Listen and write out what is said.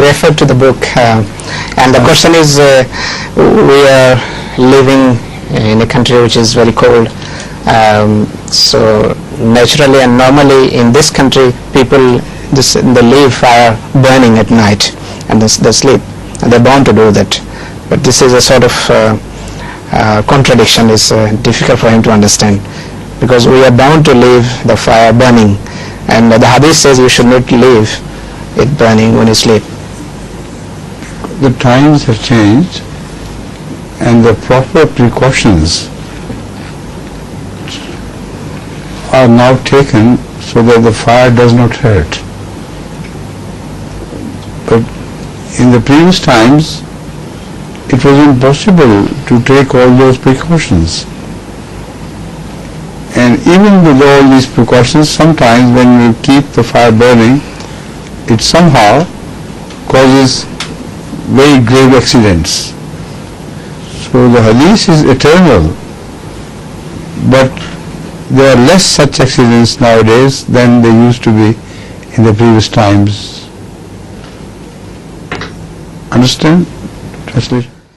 referred to the book, and the question is, we are living in a country which is very cold, so naturally and normally in this country people they leave fire burning at night and they sleep, and they're bound to do that. But this is a sort of contradiction. Is difficult for him to understand, because we are bound to leave the fire burning, and the hadith says you should not leave it burning when you sleep. The times have changed, and the proper precautions are now taken so that the fire does not hurt. But in the previous times, it was impossible to take all those precautions. And even with all these precautions, sometimes when you keep the fire burning, it somehow causes very grave accidents. So the hadith is eternal, but there are less such accidents nowadays than there used to be in the previous times. Understand? Translation.